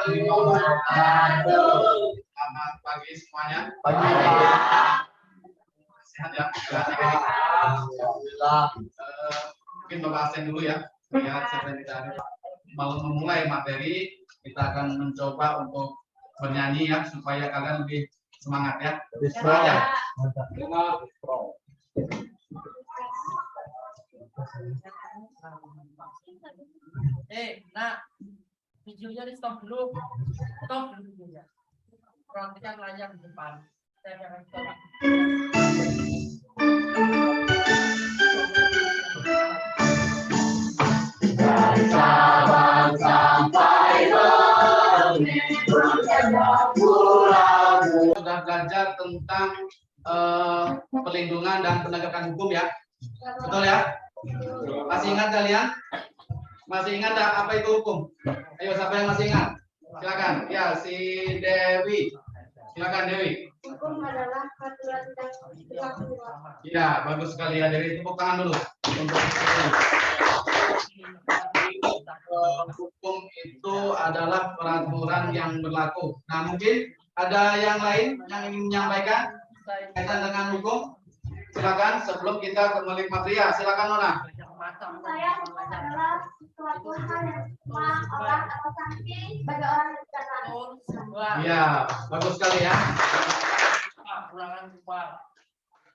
wabarakatuh. Selamat pagi semuanya. Pagi. Sehat ya? Alhamdulillah. Mungkin Bapak absen dulu ya. Lihat siapa yang tidak ada. Mau memulai materi, kita akan mencoba untuk bernyanyi ya supaya kalian lebih semangat ya. Lebih semangat ya. Nak, videonya di stop dulu. Stop dulu videonya. Perhatikan layar di depan. Saya akan stop. Dari Sabang sampai sudah belajar tentang perlindungan dan penegakan hukum ya, betul ya? Masih ingat kalian? Masih ingat apa itu hukum? Ayo, siapa yang masih ingat? Silakan. Ya, si Dewi. Silakan Dewi. Hukum adalah peraturan yang berlaku. Ya, bagus sekali ya Dewi. Tepuk tangan dulu untuk hukum itu adalah peraturan yang berlaku. Nah, mungkin ada yang lain yang ingin menyampaikan kaitan dengan hukum? Silakan sebelum kita kembali ke materi. Silakan Nona. Saya hukum adalah suatu hal yang semua orang atau sanksi bagi orang yang tidak tahu. Iya, bagus sekali ya.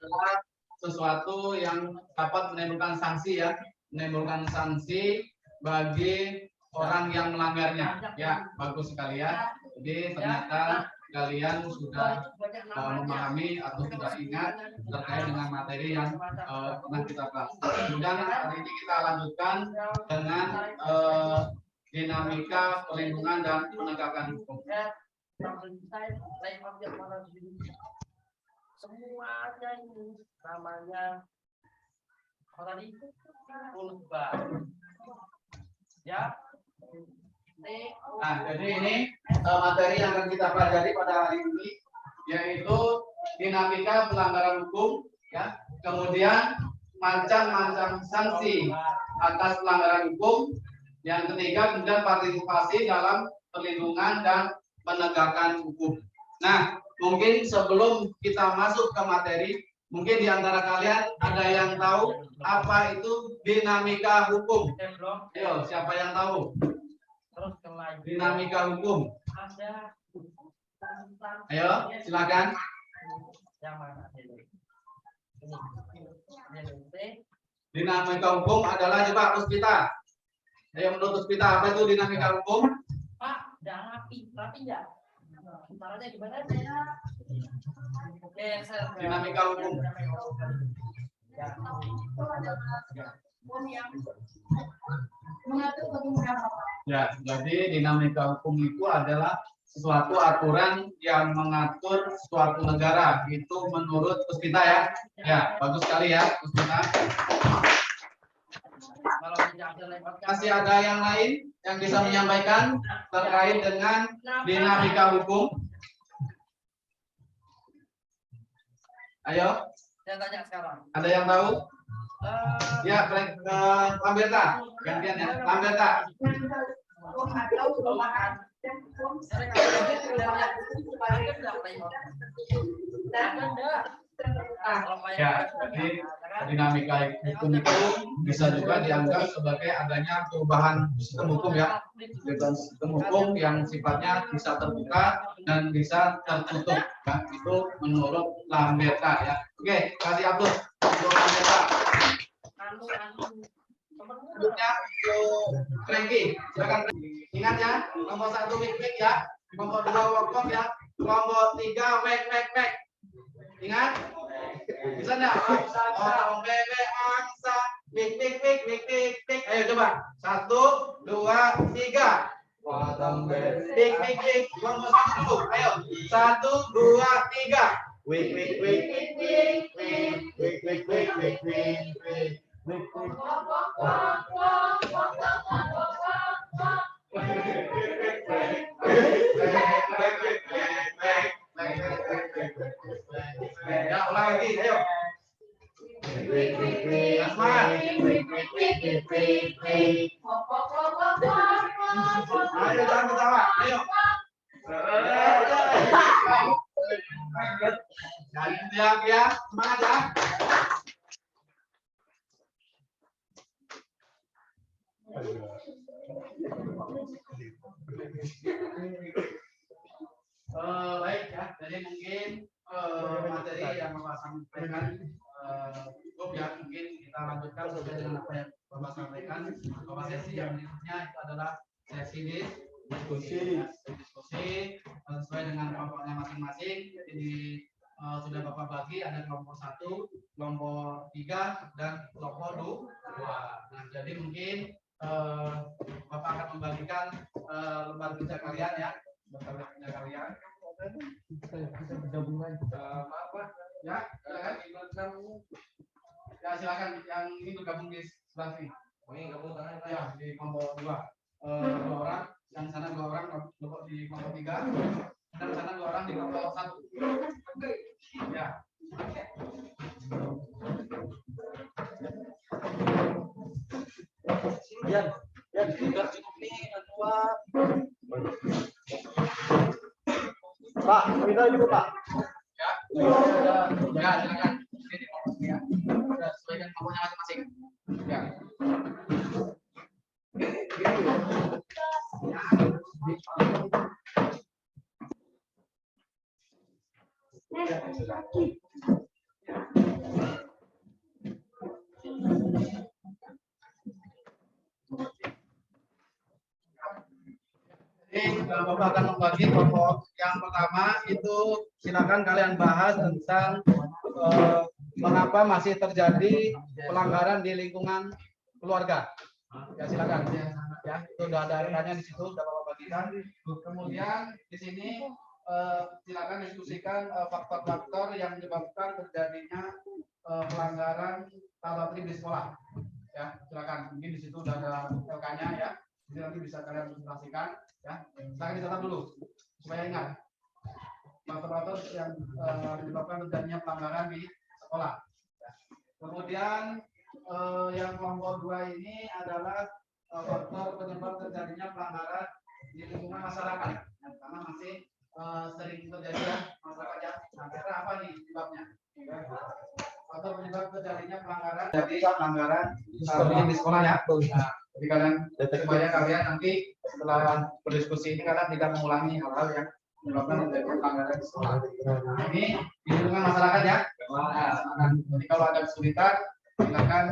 Adalah sesuatu yang dapat menimbulkan sanksi ya, menimbulkan sanksi bagi orang yang melanggarnya. Ya, bagus sekali ya. Jadi ternyata kalian sudah memahami atau sudah ingat terkait dengan materi yang pernah kita bahas. Kemudian hari ini kita lanjutkan dengan dinamika perlindungan dan penegakan hukum. Semuanya ini namanya orang itu ya. Nah, jadi ini materi yang akan kita pelajari pada hari ini yaitu dinamika pelanggaran hukum ya, kemudian macam-macam sanksi atas pelanggaran hukum, yang ketiga kemudian partisipasi dalam perlindungan dan penegakan hukum. Nah, mungkin sebelum kita masuk ke materi, mungkin di antara kalian ada yang tahu apa itu dinamika hukum? Ayo, siapa yang tahu? Dinamika hukum. Ayo, silakan. Yang mana? Dinamika hukum adalah coba Puspita. Ayo menurut Puspita, apa itu dinamika hukum? Pak, jangan rapi ya. Caranya gimana? Dinamika hukum. Ya, jadi dinamika hukum itu adalah suatu aturan yang mengatur suatu negara. Itu menurut Puspita ya. Ya, bagus sekali ya Puspita. Masih ada yang lain yang bisa menyampaikan terkait dengan dinamika hukum? Ayo. Saya tanya sekarang. Ada yang tahu? Ya, Lamberta, gantian ya, Lamberta. Ya, jadi dinamika hukum itu bisa juga dianggap sebagai adanya perubahan sistem hukum ya, sistem hukum yang sifatnya bisa terbuka dan bisa tertutup. Ya, itu menurut Lamberta ya. Oke, kasih aplaus untuk Lamberta. Selanjutnya Franky, silakan. Ingat ya, nomor 1 wik ya, nomor 2 workshop ya, nomor 3 wek. Ingat? Bisa enggak? Oh, bebek angsa, wik. Ayo coba. 1, 2, 3. Wik. Nomor 1. Ayo. 1, 2, 3. Wik. Ya, ulang lagi, ayo. Ayo, jangan ketawa. Ayo. Jangan teriak ya, semangat ya. Baik ya, jadi mungkin materi yang Bapak sampaikan cukup ya, mungkin kita lanjutkan sesuai dengan apa yang Bapak sampaikan. Bapak sesi yang berikutnya itu adalah sesi diskusi sesuai dengan kelompoknya masing-masing. Jadi sudah Bapak bagi ada kelompok 1, kelompok 3 dan kelompok 2. Nah, jadi mungkin Bapak akan membagikan lembar kerja kalian ya. Lembar kerja kalian. Kita bergabungan. Apa? Ya, silakan. Ya, silakan yang ini bergabung di sebelah sini. Ini gabung tangan ya di kelompok 2. 2 orang, yang sana 2 orang di kelompok 3, dan sana 2 orang di kelompok 1. Ya. Ya sudah cukup nih dua. Pak, kita juga Pak. Ya, silakan. Ini kelompoknya. Sudah sesuai dengan kelompoknya masing-masing. Ya. Jadi Bapak akan membagi kelompok yang pertama itu silakan kalian bahas tentang mengapa masih terjadi pelanggaran di lingkungan keluarga. Ya silakan. Ya itu sudah ada acaranya di situ sudah Bapak bagikan. Kemudian di sini silakan diskusikan faktor-faktor yang menyebabkan terjadinya pelanggaran tata tertib di sekolah. Ya silakan. Mungkin di situ sudah ada LK-nya ya. Jadi nanti bisa kalian presentasikan. Ya, saya dicatat dulu supaya ingat faktor-faktor yang menyebabkan terjadinya pelanggaran di sekolah. Kemudian yang kelompok 2 ini adalah faktor penyebab terjadinya pelanggaran di lingkungan masyarakat, karena masih sering terjadi ya masyarakatnya. Nah, kira apa nih penyebabnya? Faktor penyebab terjadinya pelanggaran jadi pelanggaran di sekolah ya. Nah, jadi kalian supaya kalian nanti setelah berdiskusi ini kalian tidak mengulangi hal-hal yang menyebabkan terjadi pelanggaran di sekolah. Nah, ini di lingkungan masyarakat ya. Nah, jadi kalau ada kesulitan silakan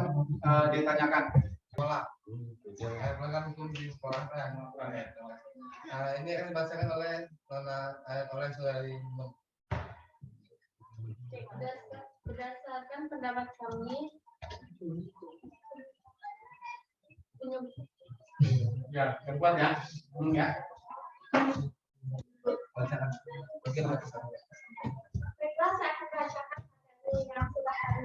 ditanyakan sekolah. Pelanggaran hukum di sekolah yang ini akan dibacakan oleh saudara Imam. Berdasarkan pendapat kami, Ya, kuat ya. Ya. baiklah saya akan bacakan yang sudah kami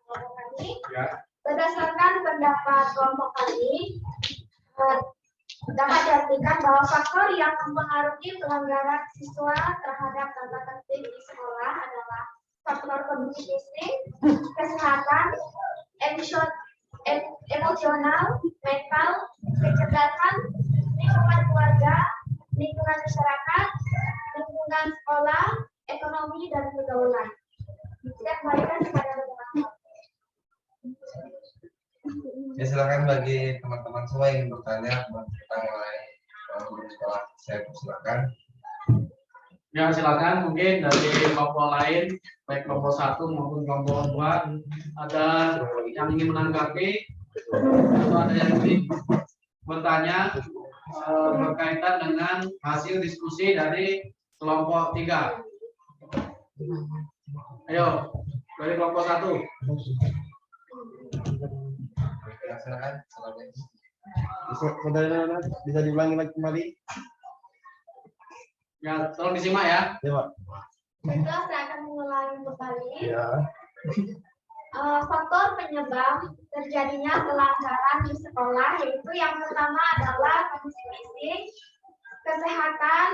kelompok kami. Ya. Berdasarkan pendapat kelompok kami, dapat diartikan bahwa faktor yang mempengaruhi pelanggaran siswa terhadap tata tertib di sekolah adalah faktor kondisi fisik, kesehatan, emosional, mental, kecerdasan, lingkungan keluarga, lingkungan masyarakat, lingkungan sekolah, ekonomi, dan pergaulan. Kita kembalikan kepada teman-teman. Ya silakan bagi teman-teman semua yang bertanya tentang sekolah, saya silakan. Ya silakan mungkin dari kelompok lain baik kelompok 1 maupun kelompok 2 ada yang ingin menanggapi atau ada yang ingin bertanya berkaitan dengan hasil diskusi dari kelompok 3. Ayo dari kelompok 1. Ya, silakan. Saudara bisa diulangi lagi kembali? Ya, tolong disimak ya. Ya, Pak. Baiklah, saya akan mengulangi kembali. Ya. Faktor penyebab terjadinya pelanggaran di sekolah yaitu yang pertama adalah kondisi fisik, kesehatan,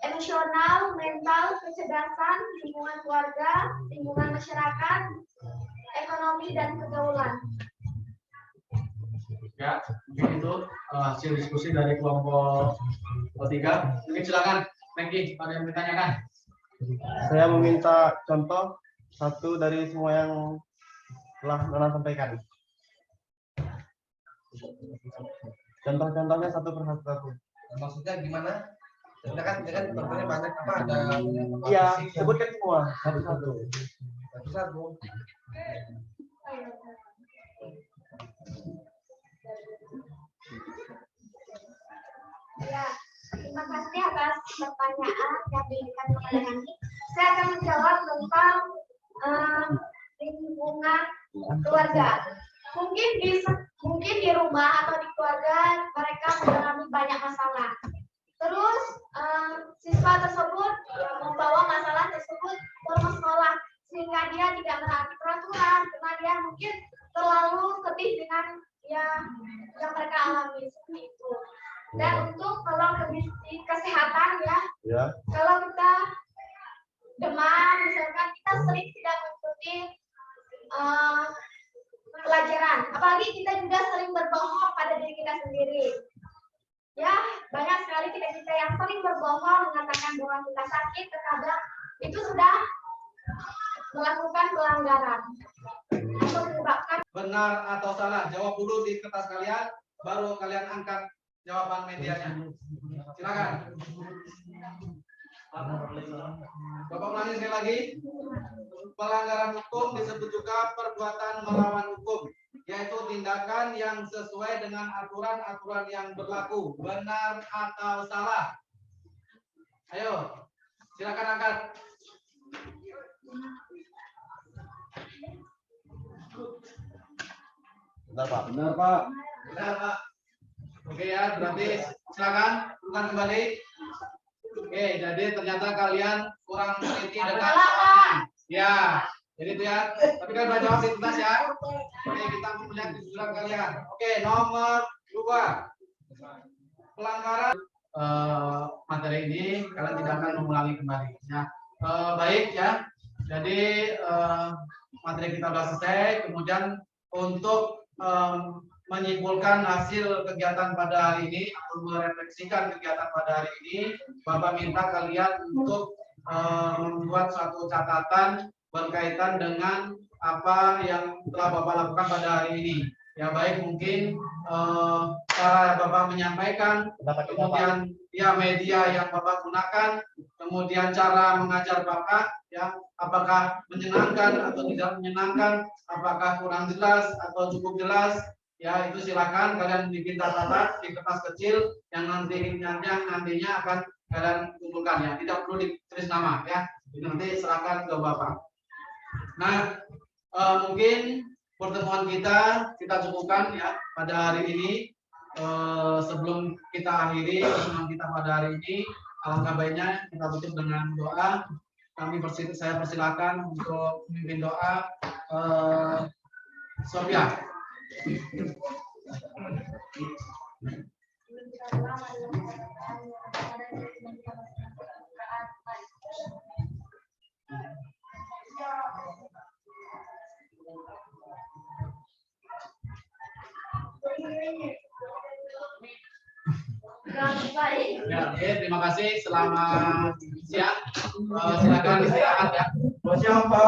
emosional, mental, kecerdasan, lingkungan keluarga, lingkungan masyarakat, ekonomi, dan pergaulan. Ya, mungkin itu hasil diskusi dari kelompok 3. Mungkin silakan, Franky, ada yang ditanyakan? Saya meminta contoh satu dari semua yang telah Nona sampaikan. Contoh-contohnya satu persatu. Maksudnya gimana? Kan contohnya banyak apa ada? Iya, sebutkan semua satu-satu. Satu-satu. Ya, terima kasih atas pertanyaan yang diberikan kepada kami. Saya akan menjawab tentang lingkungan keluarga. Mungkin di rumah atau di keluarga mereka mengalami banyak masalah. Terus siswa tersebut membawa masalah tersebut ke rumah sekolah sehingga dia tidak menaati peraturan karena dia mungkin terlalu sedih dengan yang mereka alami seperti itu. Dan untuk kalau kondisi kesehatan ya, kalau kita demam misalkan kita sering tidak mengikuti pelajaran, apalagi kita juga sering berbohong pada diri kita sendiri. Ya, banyak sekali kita yang sering berbohong mengatakan bahwa kita sakit, terkadang itu sudah melakukan pelanggaran atau menyebabkan. Benar atau salah? Jawab dulu di kertas kalian, baru kalian angkat jawaban medianya. Silakan. Bapak ulangi sekali lagi. Pelanggaran hukum disebut juga perbuatan melawan hukum, yaitu tindakan yang sesuai dengan aturan-aturan yang berlaku. Benar atau salah? Ayo, silakan angkat. Benar, Pak. Benar, Pak. Benar, Pak. Oke ya, berarti silakan ulang kembali. Oke, jadi ternyata kalian kurang teliti dengan soalnya. Ya, jadi itu ya. Tapi kan udah jawab di tuntas ya. Oke, kita melihat di surat kalian. Oke, nomor 2. Pelanggaran materi ini kalian tidak akan mengulangi kembali. Ya, baik ya. Jadi materi kita sudah selesai. Kemudian untuk menyimpulkan hasil kegiatan pada hari ini atau merefleksikan kegiatan pada hari ini, Bapak minta kalian untuk membuat suatu catatan berkaitan dengan apa yang telah Bapak lakukan pada hari ini. Ya, baik mungkin cara Bapak menyampaikan, kemudian ya media yang Bapak gunakan, kemudian cara mengajar Bapak, ya apakah menyenangkan atau tidak menyenangkan, apakah kurang jelas atau cukup jelas. Ya, itu silakan kalian bikin catatan di kertas kecil yang nantinya akan kalian kumpulkan ya. Tidak perlu ditulis nama ya. Itu nanti serahkan ke Bapak. Nah, mungkin pertemuan kita cukupkan ya pada hari ini. Sebelum kita akhiri pertemuan kita pada hari ini, alangkah baiknya kita tutup dengan doa. Saya persilakan untuk memimpin doa Sofia. Ya, oke, terima kasih. Selamat siang. Silakan istirahat ya. Siapa?